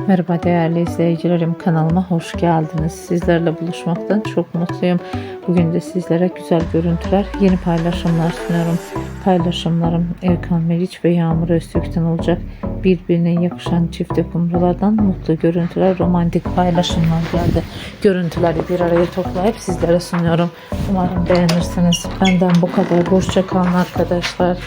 Merhaba değerli izleyicilerim, kanalıma hoş geldiniz. Sizlerle buluşmaktan çok mutluyum. Bugün de sizlere güzel görüntüler, yeni paylaşımlar sunuyorum. Paylaşımlarım Erkan Meriç ve Yağmur Öztürk'ten olacak. Birbirine yakışan çifte kumrulardan mutlu görüntüler, romantik paylaşımlar geldi. Görüntüleri bir araya toplayıp sizlere sunuyorum. Umarım beğenirsiniz. Benden bu kadar. Hoşça kalın arkadaşlar.